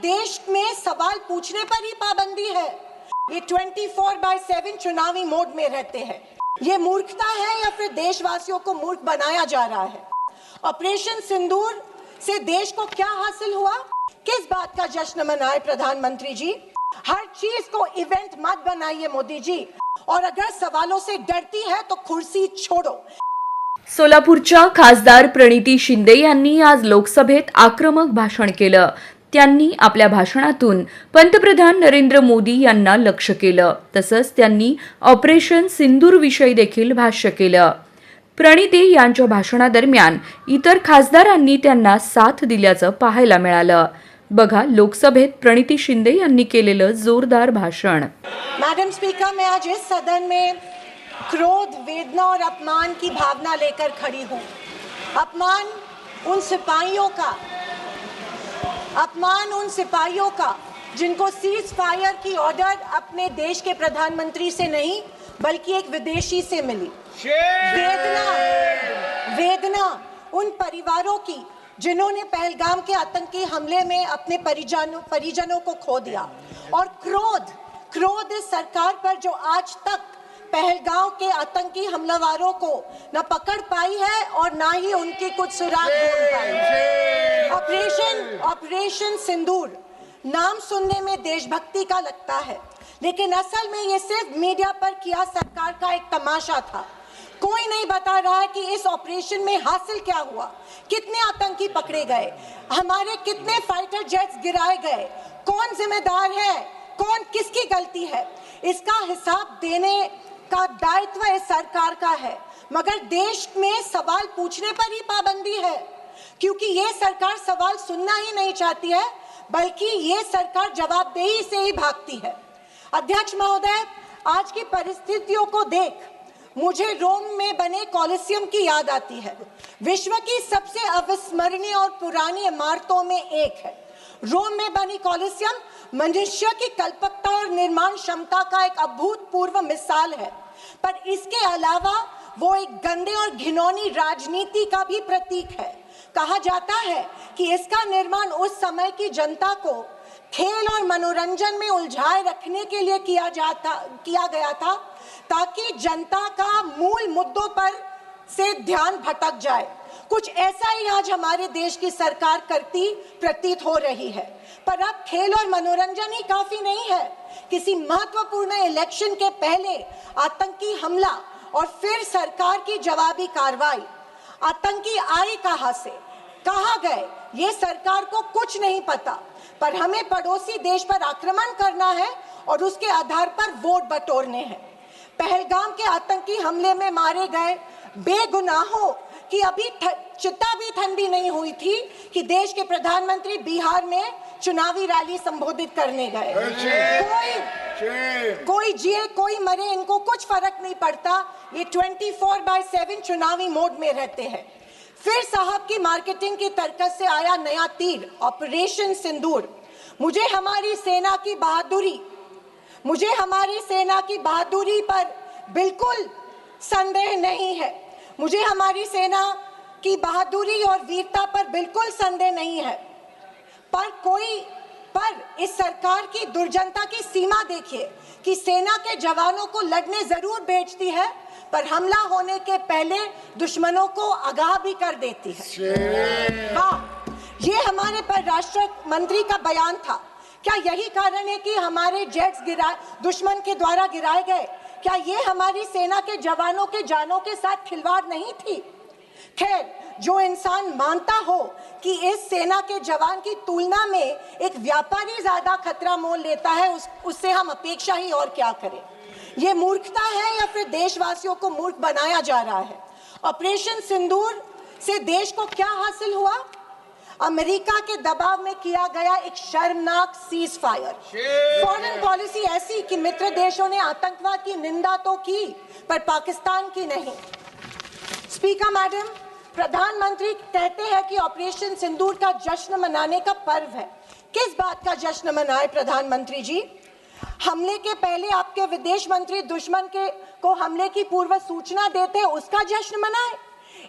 देश में सवाल पूछने पर ही पाबंदी है। ये 24/7 चुनावी मोड में रहते हैं। ये मूर्खता है या फिर देशवासियों को मूर्ख बनाया जा रहा है? ऑपरेशन सिंदूर से देश को क्या हासिल हुआ? किस बात का जश्न मनाए प्रधानमंत्री जी? हर चीज को इवेंट मत बनाइए मोदी जी, और अगर सवालों से डरती है तो कुर्सी छोड़ो। सोलापूरच्या खासदार प्रणिती शिंदे यांनी आज लोकसभेत आक्रमक भाषण केलं। त्यांनी आपल्या भाषणातून पंतप्रधान नरेंद्र मोदी यांना लक्ष्य केलं। तसंच त्यांनी ऑपरेशन सिंदूर विषयी देखील भाष्य केलं। प्रणिती यांच्या भाषणादरम्यान इतर खासदारांनी त्यांना साथ दिल्याचं पाहायला मिळालं। बघा लोकसभेत प्रणिती शिंदे यांनी केलेलं जोरदार भाषण। मैडम स्पीकर, मैं आज इस सदन में क्रोध, वेदना और अपमान की भावना लेकर खड़ी हूँ। अपमान उन सिपाहियों का जिनको सीज फायर की ऑर्डर अपने देश के प्रधानमंत्री से नहीं बल्कि एक विदेशी से मिली। वेदना उन परिवारों की जिन्होंने पहलगाम के आतंकी हमले में अपने परिजनों को खो दिया, और क्रोध इस सरकार पर जो आज तक पहलगाम के आतंकी हमलावरों को न पकड़ पाई है और ना ही उनकी कुछ सुराग ढूंढ पाई। ऑपरेशन सिंदूर नाम सुनने में देशभक्ति का लगता है, लेकिन असल में ये सिर्फ मीडिया पर किया सरकार का एक तमाशा था। कोई नहीं बता रहा है कि इस ऑपरेशन में हासिल क्या हुआ, कितने आतंकी पकड़े गए, हमारे कितने फाइटर जेट्स गिराए गए, कौन जिम्मेदार है, कौन किसकी गलती है। इसका हिसाब देने का दायित्व इस सरकार का है, मगर देश में सवाल पूछने पर ही पाबंदी है, क्योंकि ये सरकार सवाल सुनना ही नहीं चाहती है, बल्कि ये सरकार जवाबदेही से ही भागती है। अध्यक्ष महोदय, आज की परिस्थितियों को देख मुझे रोम में बने कॉलिसियम की याद आती है। विश्व की सबसे अविस्मरणीय और पुरानी इमारतों में एक है। रोम में बनी कॉलिसियम मनुष्य की कल्पकता और निर्माण क्षमता का एक अभूतपूर्व मिसाल है, पर इसके अलावा वो एक गंदे और घिनौनी राजनीति का भी प्रतीक है। कहा जाता है कि इसका निर्माण उस समय की जनता को खेल और मनोरंजन में उलझाए रखने के लिए किया गया था, ताकि जनता का मूल मुद्दों पर से ध्यान भटक जाए। कुछ ऐसा ही आज हमारे देश की सरकार करती प्रतीत हो रही है। पर अब खेल और मनोरंजन ही काफी नहीं है। किसी महत्वपूर्ण इलेक्शन के पहले आतंकी हमला और फिर सरकार की जवाबी कार्रवाई। आतंकी आए कहां से, कहां गए, ये सरकार को कुछ नहीं पता, पर हमें पड़ोसी देश पर आक्रमण करना है और उसके आधार पर वोट बटोरने हैं। पहलगाम के आतंकी हमले में मारे गए बेगुनाहों की अभी चिता भी ठंडी नहीं हुई थी कि देश के प्रधानमंत्री बिहार में चुनावी रैली संबोधित करने गए। कोई जिए कोई मरे, इनको कुछ फर्क नहीं पड़ता। ये 24/7 चुनावी मोड में रहते हैं। फिर साहब की मार्केटिंग की तरकस से आया नया तीर, ऑपरेशन सिंदूर। मुझे हमारी सेना की बहादुरी पर बिल्कुल संदेह नहीं है। मुझे हमारी सेना की बहादुरी और वीरता पर बिल्कुल संदेह नहीं है, पर इस सरकार की दुर्जनता की सीमा देखिए कि सेना के जवानों को लड़ने जरूर भेजती है, पर हमला होने के पहले दुश्मनों को आगाह भी कर देती है। हाँ, ये हमारे परराष्ट्र मंत्री का बयान था। क्या यही कारण है कि हमारे जेट्स दुश्मन के द्वारा गिराए गए? क्या ये हमारी सेना के जवानों के जानों के साथ खिलवाड़ नहीं थी? खैर, जो इंसान मानता हो कि इस सेना के जवान की तुलना में एक व्यापारी ज्यादा खतरा मोल लेता है, उससे हम अपेक्षा ही और क्या करें। ये मूर्खता है या फिर देशवासियों को मूर्ख बनाया जा रहा है? ऑपरेशन सिंदूर से देश को क्या हासिल हुआ? अमेरिका के दबाव में किया गया एक शर्मनाक सीज फायर। फॉरेन पॉलिसी ऐसी कि मित्र देशों ने आतंकवाद की निंदा तो की, पर पाकिस्तान की नहीं। स्पीकर मैडम, प्रधानमंत्री कहते हैं कि ऑपरेशन सिंदूर का जश्न मनाने का पर्व है। किस बात का जश्न मनाए प्रधानमंत्री जी? हमले के पहले आपके विदेश मंत्री दुश्मन को हमले की पूर्व सूचना देते, उसका जश्न मनाए,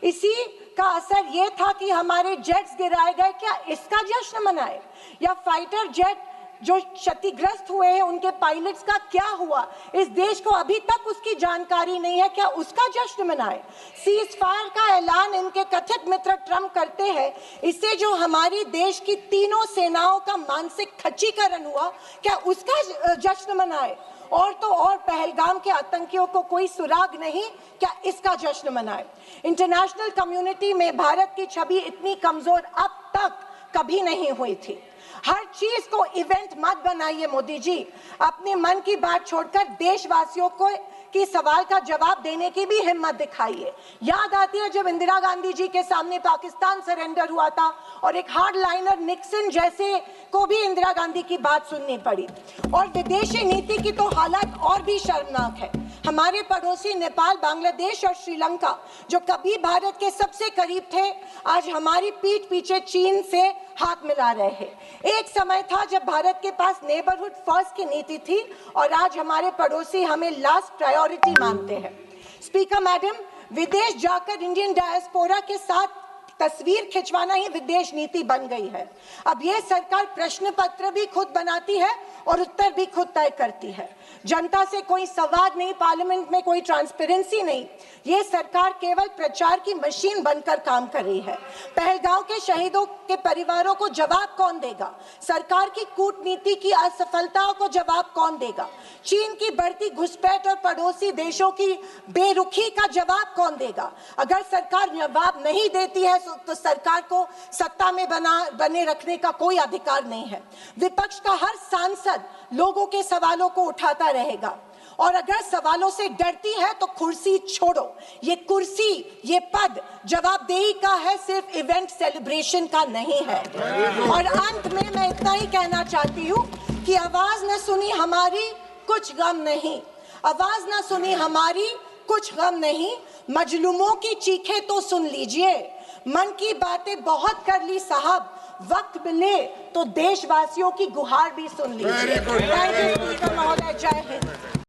इसी का असर ये था कि हमारे जेट्स गिराए गए, क्या इसका जश्न मनाए? या फाइटर जेट जो क्षतिग्रस्त हुए हैं उनके पायलट्स का क्या हुआ? इस देश को अभी तक उसकी जानकारी नहीं है, क्या उसका जश्न मनाए? सीज फायर का ऐलान इनके कथित मित्र ट्रम्प करते हैं, इससे जो हमारी देश की तीनों सेनाओं का मानसिक खच्चीकरण हुआ, क्या उसका जश्न मनाए? और तो और पहलगाम के आतंकियों को कोई सुराग नहीं, क्या इसका जश्न मनाए? इंटरनेशनल कम्युनिटी में भारत की छवि इतनी कमजोर अब तक कभी नहीं हुई थी। हर चीज को इवेंट मत बनाइए मोदी जी, अपने मन की बात छोड़कर देशवासियों को की सवाल का जवाब देने की भी हिम्मत दिखाइए। याद आती है जब इंदिरा गांधी जी के सामने पाकिस्तान सरेंडर हुआ था और एक हार्ड लाइनर निक्सन जैसे को भी इंदिरा गांधी की बात सुननी पड़ी। और विदेशी नीति की तो हालत और भी शर्मनाक है। हमारे पड़ोसी नेपाल, बांग्लादेश और श्रीलंका जो कभी भारत के सबसे करीब थे, आज हमारी पीठ पीछे चीन से हाथ मिला रहे हैं। एक समय था जब भारत के पास नेबरहुड फर्स्ट की नीति थी और आज हमारे पड़ोसी हमें लास्ट प्रायोरिटी मानते हैं। स्पीकर मैडम, विदेश जाकर इंडियन डायस्पोरा के साथ तस्वीर खिंचवाना ही विदेश नीति बन गई है। अब यह सरकार प्रश्न पत्र भी खुद बनाती है और उत्तर भी खुद तय करती है। जनता से कोई संवाद नहीं, पार्लियामेंट में कोई ट्रांसपेरेंसी नहीं। ये सरकार केवल प्रचार की मशीन बनकर काम कर रही है। पहलगांव के शहीदों के परिवारों को जवाब कौन देगा? सरकार की कूटनीति की असफलताओं को जवाब कौन देगा? चीन की बढ़ती घुसपैठ और पड़ोसी देशों की बेरुखी का जवाब कौन देगा? अगर सरकार जवाब नहीं देती है तो सरकार को सत्ता में बने रखने का कोई अधिकार नहीं है। विपक्ष का हर सांसद लोगों के सवालों को उठाता रहेगा और अगर सवालों से डरती है तो कुर्सी छोड़ो। ये कुर्सी, ये पद जवाबदेही का है, सिर्फ इवेंट सेलिब्रेशन का नहीं है। और अंत में मैं इतना ही कहना चाहती हूँ कि आवाज न सुनी हमारी, कुछ गम नहीं। आवाज न सुनी हमारी, कुछ गम नहीं। मजलूमों की चीखें तो सुन लीजिए। मन की बातें बहुत कर ली साहब, वक्त मिले तो देशवासियों की गुहार भी सुन लीजिए। थैंक यू महोदय, जय हिंद।